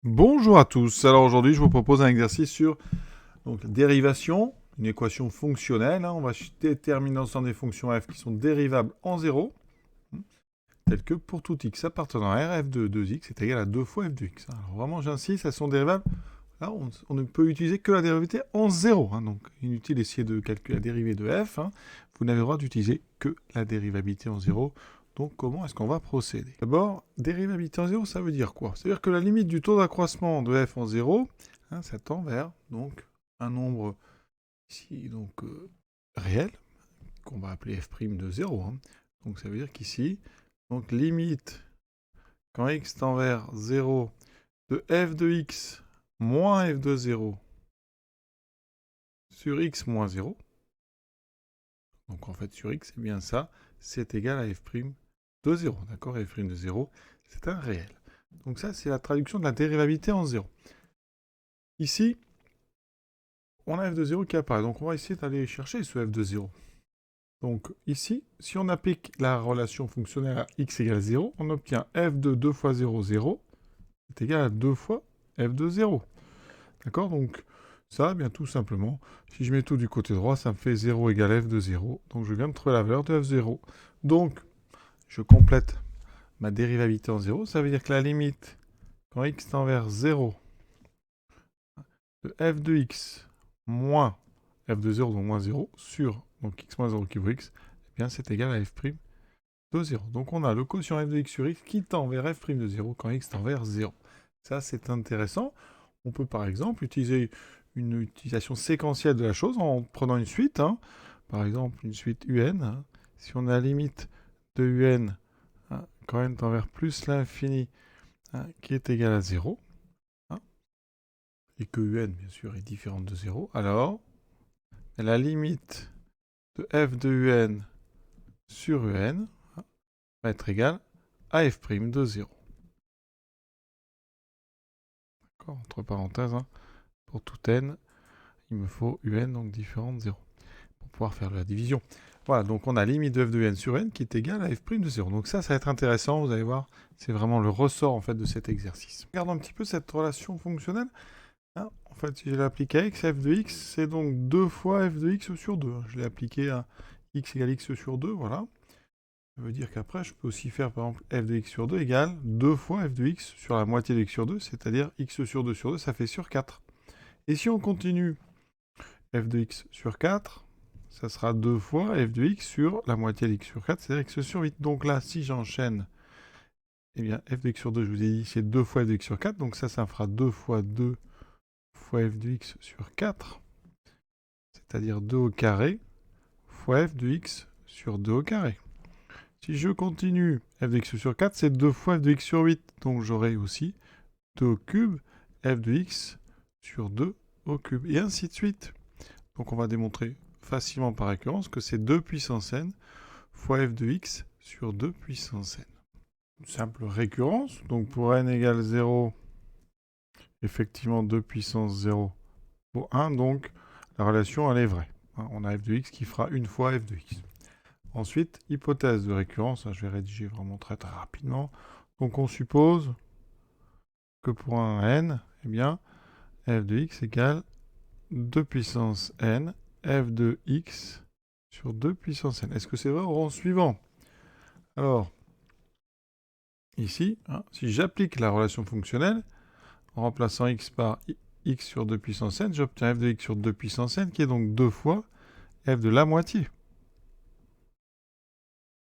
Bonjour à tous. Alors aujourd'hui, je vous propose un exercice sur la dérivation, une équation fonctionnelle. On va déterminer l'ensemble des fonctions f qui sont dérivables en 0, telles que pour tout x appartenant à r, f de 2x est égal à 2 fois f de x. Alors vraiment, j'insiste, elles sont dérivables. Là, on ne peut utiliser que la dérivée en 0. Donc inutile d'essayer de calculer la dérivée de f. Vous n'avez le droit d'utiliser que la dérivabilité en 0. Donc, comment est-ce qu'on va procéder? D'abord, dérivabilité en 0, ça veut dire quoi? C'est-à-dire que la limite du taux d'accroissement de f en 0, ça tend vers donc, un nombre ici réel, qu'on va appeler f' de 0. Donc, ça veut dire qu'ici, donc limite, quand x tend vers 0, de f de x moins f de 0 sur x moins 0, donc en fait sur x, c'est bien ça, c'est égal à f' de 0. D'accord? F' de 0, c'est un réel. Donc ça, c'est la traduction de la dérivabilité en 0. Ici, on a f de 0 qui apparaît. Donc on va essayer d'aller chercher ce f de 0. Donc ici, si on applique la relation fonctionnelle à x égale 0, on obtient f de 2 fois 0, 0, est égal à 2 fois f de 0. D'accord? Donc ça, bien tout simplement, si je mets tout du côté droit, ça me fait 0 égale f de 0. Donc je viens de trouver la valeur de f0. Donc, je complète ma dérivabilité en 0. Ça veut dire que la limite, quand x tend vers 0, de f de x moins f de 0, donc moins 0, sur donc x moins 0 qui vaut x, eh bien c'est égal à f' de 0. Donc on a le quotient f de x sur x qui tend vers f' de 0 quand x tend vers 0. Ça, c'est intéressant. On peut par exemple utiliser une utilisation séquentielle de la chose en prenant une suite. Par exemple, une suite un. Si on a la limite de un quand n tend vers plus l'infini qui est égal à 0, et que un, bien sûr, est différente de 0, alors la limite de f de un sur un va être égale à f' de 0. D'accord? Entre parenthèses, pour tout n, il me faut un, donc différent de 0, pour pouvoir faire la division. Voilà, donc on a limite de f de n sur n qui est égale à f' de 0. Donc ça va être intéressant, vous allez voir, c'est vraiment le ressort en fait de cet exercice. Regardons un petit peu cette relation fonctionnelle. En fait, si je l'applique à x, f de x, c'est donc 2 fois f de x sur 2. Je l'ai appliqué à x égale x sur 2, voilà. Ça veut dire qu'après, je peux aussi faire, par exemple, f de x sur 2 égale 2 fois f de x sur la moitié de x sur 2, c'est-à-dire x sur 2, ça fait sur 4. Et si on continue f de x sur 4, ça sera 2 fois f de x sur la moitié de x sur 4, c'est-à-dire x sur 8. Donc là, si j'enchaîne, eh bien, f de x sur 2, je vous ai dit, c'est 2 fois f de x sur 4, donc ça me fera 2 fois 2 fois f de x sur 4, c'est-à-dire 2 au carré, fois f de x sur 2 au carré. Si je continue, f de x sur 4, c'est 2 fois f de x sur 8, donc j'aurai aussi 2 au cube, f de x sur 2 au cube, et ainsi de suite. Donc on va démontrer facilement par récurrence que c'est 2 puissance n fois f de x sur 2 puissance n. Une simple récurrence, donc pour n égale 0, effectivement 2 puissance 0 vaut 1, donc la relation elle est vraie. On a f de x qui fera une fois f de x. Ensuite, hypothèse de récurrence, je vais rédiger vraiment très très rapidement. Donc on suppose que pour un n, eh bien, f de x égale 2 puissance n, f de x sur 2 puissance n. Est-ce que c'est vrai au rang suivant? Alors, ici, si j'applique la relation fonctionnelle, en remplaçant x par x sur 2 puissance n, j'obtiens f de x sur 2 puissance n, qui est donc 2 fois f de la moitié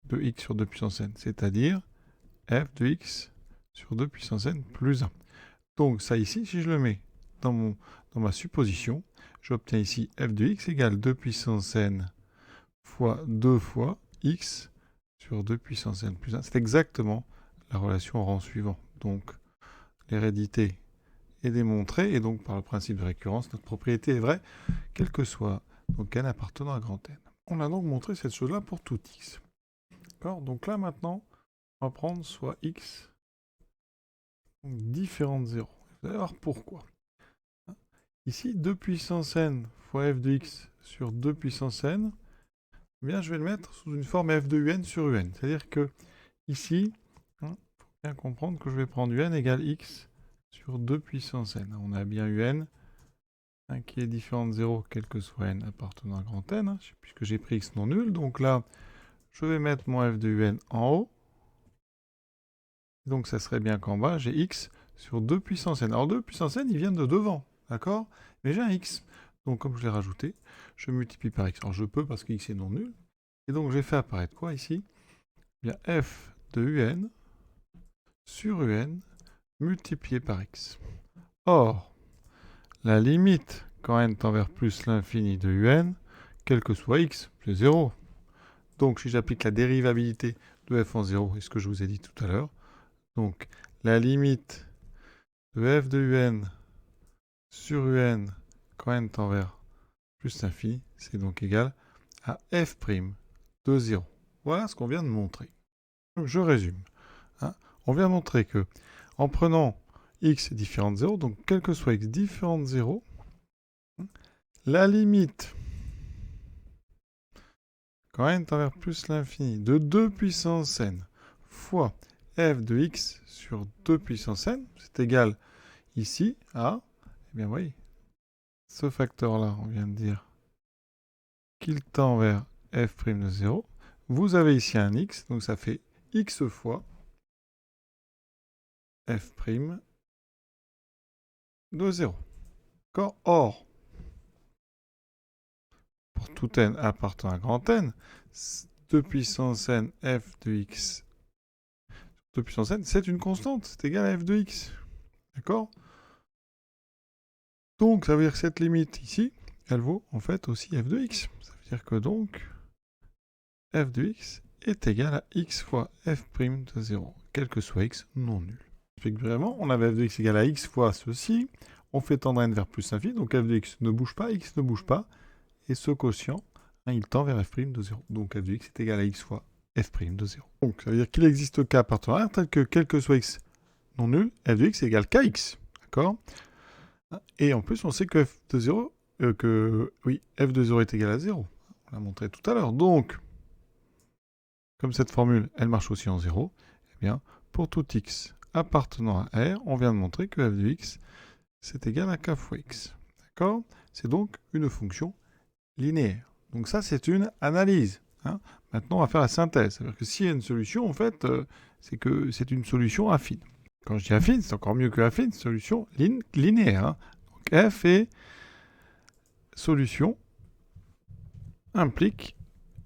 de x sur 2 puissance n, c'est-à-dire f de x sur 2 puissance n plus 1. Donc ça ici, si je le mets dans ma supposition, j'obtiens ici f de x égale 2 puissance n fois 2 fois x sur 2 puissance n plus 1. C'est exactement la relation au rang suivant. Donc l'hérédité est démontrée, et donc par le principe de récurrence, notre propriété est vraie, quel que soit donc n appartenant à grand N. On a donc montré cette chose-là pour tout x. D'accord? Donc là maintenant, on va prendre soit x différent de 0. Vous allez voir pourquoi. Ici, 2 puissance n fois f de x sur 2 puissance n, eh bien, je vais le mettre sous une forme f de un sur un. C'est-à-dire que ici, il faut bien comprendre que je vais prendre un égale x sur 2 puissance n. On a bien un qui est différent de 0, quel que soit n appartenant à grand N, hein, puisque j'ai pris x non nul. Donc là, je vais mettre mon f de un en haut. Donc ça serait bien qu'en bas, j'ai x sur 2 puissance n. Alors 2 puissance n, ils viennent de devant, d'accord? Mais j'ai un x. Donc comme je l'ai rajouté, je multiplie par x. Alors je peux parce que x est non nul. Et donc j'ai fait apparaître quoi ici? Eh bien f de un sur un multiplié par x. Or, la limite quand n tend vers plus l'infini de un, quel que soit x, c'est 0. Donc si j'applique la dérivabilité de f en 0, et ce que je vous ai dit tout à l'heure, donc la limite de f de un sur un quand n tend vers plus l'infini, c'est donc égal à f' de 0. Voilà ce qu'on vient de montrer. Donc je résume. Hein. On vient de montrer que en prenant x différent de 0, donc quel que soit x différent de 0, la limite quand n tend vers plus l'infini de 2 puissance n fois f de x sur 2 puissance n, c'est égal ici à, eh bien oui, ce facteur-là, on vient de dire qu'il tend vers f' de 0. Vous avez ici un x, donc ça fait x fois f' de 0. D'accord ? Or, pour tout n appartenant à grand N, 2 puissance n f de x 2 puissance n, c'est une constante, c'est égal à f de x. D'accord ? Donc, ça veut dire que cette limite ici, elle vaut en fait aussi f de x. Ça veut dire que donc, f de x est égal à x fois f' de 0, quel que soit x non nul. Ça fait que vraiment, on avait f de x égale à x fois ceci, on fait tendre n vers plus l'infini, donc f de x ne bouge pas, x ne bouge pas, et ce quotient, hein, il tend vers f' de 0. Donc f de x est égal à x fois f' de 0. Donc ça veut dire qu'il existe k appartenant à R tel que quel que soit x non nul, f de x égale kx. D'accord ? Et en plus, on sait que f de 0, f de 0 est égal à 0. On l'a montré tout à l'heure. Donc, comme cette formule, elle marche aussi en 0, eh bien, pour tout x appartenant à R, on vient de montrer que f de x, c'est égal à k fois x. D'accord ? C'est donc une fonction linéaire. Donc ça, c'est une analyse. Hein. Maintenant, on va faire la synthèse. C'est-à-dire que s'il y a une solution, en fait, c'est que c'est une solution affine. Quand je dis affine, c'est encore mieux que affine, solution linéaire. Hein. Donc f et solution implique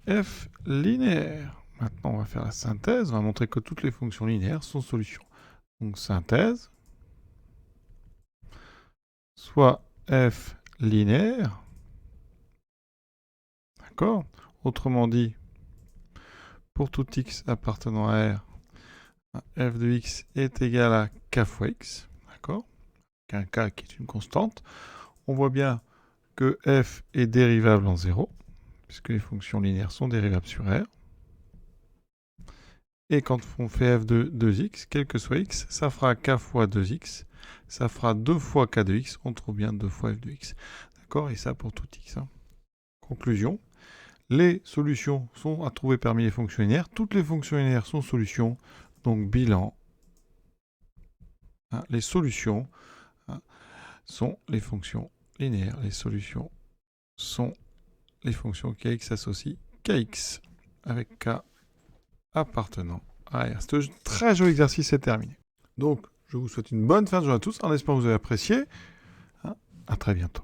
f linéaire. Maintenant, on va faire la synthèse. On va montrer que toutes les fonctions linéaires sont solutions. Donc synthèse, soit f linéaire, d'accord ? Autrement dit, pour tout x appartenant à R, f de x est égal à k fois x, d'accord ? Un k qui est une constante. On voit bien que f est dérivable en 0, puisque les fonctions linéaires sont dérivables sur R. Et quand on fait f de 2x, quel que soit x, ça fera k fois 2x, ça fera 2 fois k de x, on trouve bien 2 fois f de x. D'accord ? Et ça pour tout x. Hein. Conclusion, les solutions sont à trouver parmi les fonctions linéaires. Toutes les fonctions linéaires sont solutions, donc bilan. Hein, les solutions sont les fonctions linéaires. Les solutions sont les fonctions kx s'associent kx avec k appartenant à R. Ce très joli exercice est terminé. Donc, je vous souhaite une bonne fin de journée à tous, en espérant que vous avez apprécié. À très bientôt.